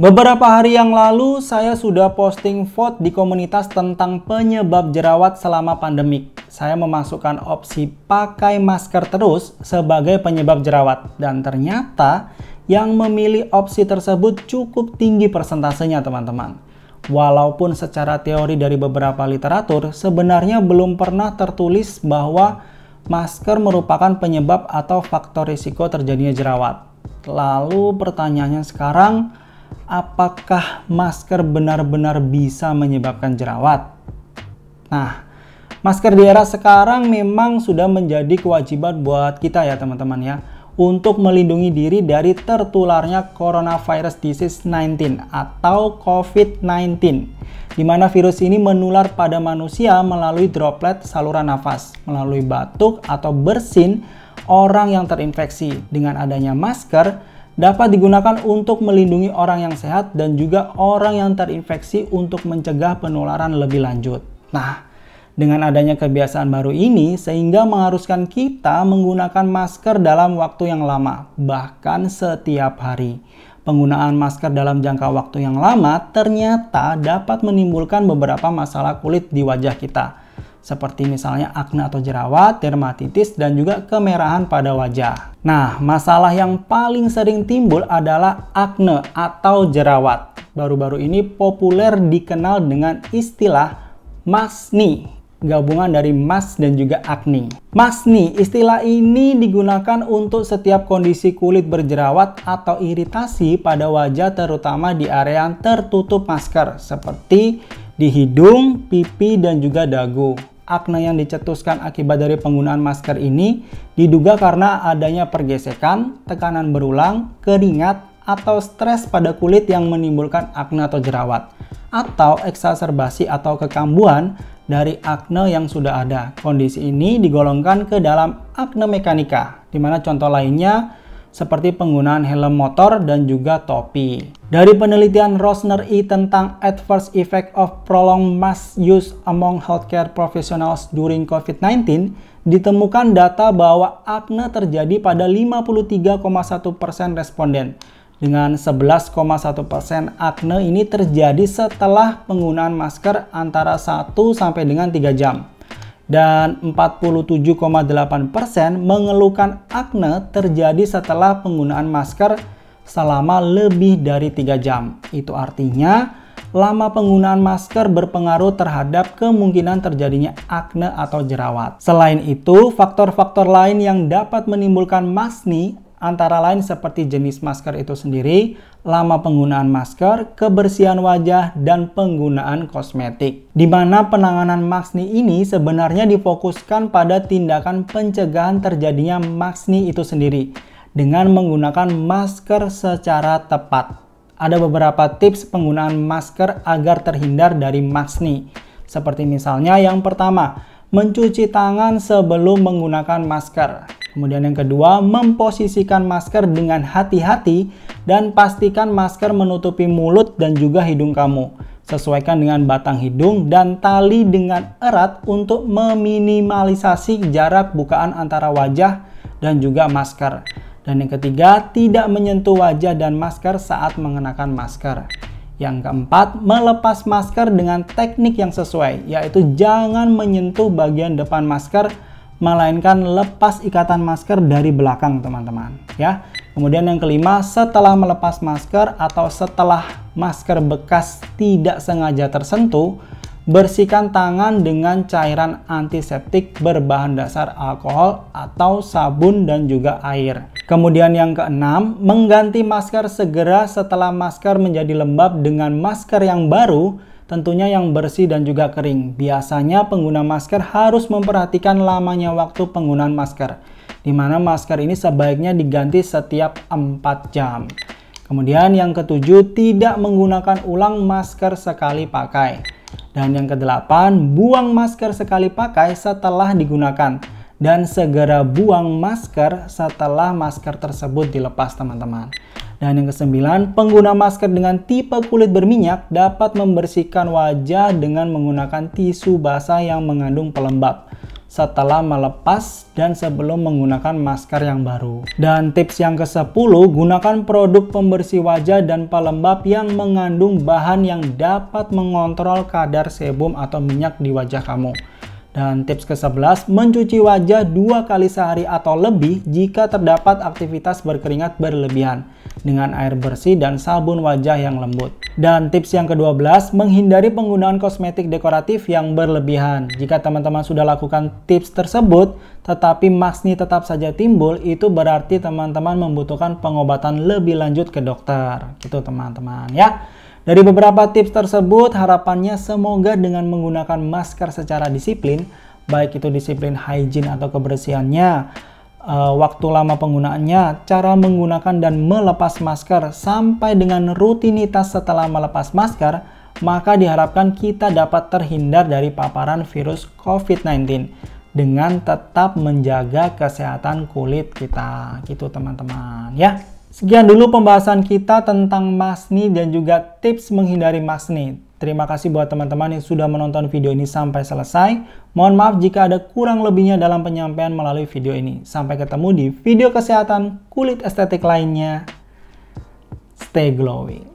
Beberapa hari yang lalu saya sudah posting vote di komunitas tentang penyebab jerawat selama pandemik. Saya memasukkan opsi pakai masker terus sebagai penyebab jerawat dan ternyata yang memilih opsi tersebut cukup tinggi persentasenya teman-teman. Walaupun secara teori dari beberapa literatur sebenarnya belum pernah tertulis bahwa masker merupakan penyebab atau faktor risiko terjadinya jerawat. Lalu pertanyaannya sekarang, apakah masker benar-benar bisa menyebabkan jerawat? Nah, masker di era sekarang memang sudah menjadi kewajiban buat kita ya teman-teman ya, untuk melindungi diri dari tertularnya coronavirus disease 19 atau COVID-19, di mana virus ini menular pada manusia melalui droplet saluran nafas, melalui batuk atau bersin orang yang terinfeksi. Dengan adanya masker, dapat digunakan untuk melindungi orang yang sehat dan juga orang yang terinfeksi untuk mencegah penularan lebih lanjut. Nah, dengan adanya kebiasaan baru ini sehingga mengharuskan kita menggunakan masker dalam waktu yang lama, bahkan setiap hari. Penggunaan masker dalam jangka waktu yang lama ternyata dapat menimbulkan beberapa masalah kulit di wajah kita, seperti misalnya akne atau jerawat, dermatitis, dan juga kemerahan pada wajah. Nah, masalah yang paling sering timbul adalah akne atau jerawat. Baru-baru ini populer dikenal dengan istilah masni, gabungan dari mas dan juga acne. Masni, istilah ini digunakan untuk setiap kondisi kulit berjerawat atau iritasi pada wajah terutama di area yang tertutup masker, seperti di hidung, pipi, dan juga dagu. Akne yang dicetuskan akibat dari penggunaan masker ini diduga karena adanya pergesekan, tekanan berulang, keringat, atau stres pada kulit yang menimbulkan akne atau jerawat, atau eksaserbasi atau kekambuhan dari akne yang sudah ada. Kondisi ini digolongkan ke dalam akne mekanika, di mana contoh lainnya seperti penggunaan helm motor dan juga topi. Dari penelitian Rosner E tentang Adverse Effect of Prolonged Mask Use Among Healthcare Professionals During COVID-19, ditemukan data bahwa akne terjadi pada 53,1% responden. Dengan 11,1% akne ini terjadi setelah penggunaan masker antara 1 sampai dengan 3 jam. Dan 47,8% mengeluhkan akne terjadi setelah penggunaan masker selama lebih dari 3 jam. Itu artinya lama penggunaan masker berpengaruh terhadap kemungkinan terjadinya akne atau jerawat. Selain itu, faktor-faktor lain yang dapat menimbulkan masni antara lain seperti jenis masker itu sendiri, lama penggunaan masker, kebersihan wajah, dan penggunaan kosmetik. Di mana penanganan masni ini sebenarnya difokuskan pada tindakan pencegahan terjadinya masni itu sendiri dengan menggunakan masker secara tepat. Ada beberapa tips penggunaan masker agar terhindar dari masni. Seperti misalnya yang pertama, mencuci tangan sebelum menggunakan masker. Kemudian yang kedua, memposisikan masker dengan hati-hati dan pastikan masker menutupi mulut dan juga hidung kamu. Sesuaikan dengan batang hidung dan tali dengan erat untuk meminimalisasi jarak bukaan antara wajah dan juga masker. Dan yang ketiga, tidak menyentuh wajah dan masker saat mengenakan masker. Yang keempat, melepas masker dengan teknik yang sesuai, yaitu jangan menyentuh bagian depan masker, melainkan lepas ikatan masker dari belakang teman-teman ya. Kemudian yang kelima, setelah melepas masker atau setelah masker bekas tidak sengaja tersentuh, bersihkan tangan dengan cairan antiseptik berbahan dasar alkohol atau sabun dan juga air. Kemudian yang keenam, mengganti masker segera setelah masker menjadi lembab dengan masker yang baru, tentunya yang bersih dan juga kering. Biasanya pengguna masker harus memperhatikan lamanya waktu penggunaan masker, di mana masker ini sebaiknya diganti setiap 4 jam. Kemudian yang ketujuh, tidak menggunakan ulang masker sekali pakai. Dan yang kedelapan, buang masker sekali pakai setelah digunakan. Dan segera buang masker setelah masker tersebut dilepas teman-teman. Dan yang kesembilan, pengguna masker dengan tipe kulit berminyak dapat membersihkan wajah dengan menggunakan tisu basah yang mengandung pelembab. setelah melepas dan sebelum menggunakan masker yang baru. Dan tips yang ke-10, gunakan produk pembersih wajah dan pelembab yang mengandung bahan yang dapat mengontrol kadar sebum atau minyak di wajah kamu. Dan tips ke-11, mencuci wajah 2 kali sehari atau lebih jika terdapat aktivitas berkeringat berlebihan dengan air bersih dan sabun wajah yang lembut. Dan tips yang ke-12, menghindari penggunaan kosmetik dekoratif yang berlebihan. Jika teman-teman sudah lakukan tips tersebut, tetapi maksni tetap saja timbul, itu berarti teman-teman membutuhkan pengobatan lebih lanjut ke dokter. Gitu teman-teman ya. Dari beberapa tips tersebut, harapannya semoga dengan menggunakan masker secara disiplin, baik itu disiplin hygiene atau kebersihannya, waktu lama penggunaannya, cara menggunakan dan melepas masker, sampai dengan rutinitas setelah melepas masker, maka diharapkan kita dapat terhindar dari paparan virus COVID-19 dengan tetap menjaga kesehatan kulit kita. Gitu teman-teman ya. Sekian dulu pembahasan kita tentang maskne dan juga tips menghindari maskne. Terima kasih buat teman-teman yang sudah menonton video ini sampai selesai. Mohon maaf jika ada kurang lebihnya dalam penyampaian melalui video ini. Sampai ketemu di video kesehatan kulit estetik lainnya. Stay glowing.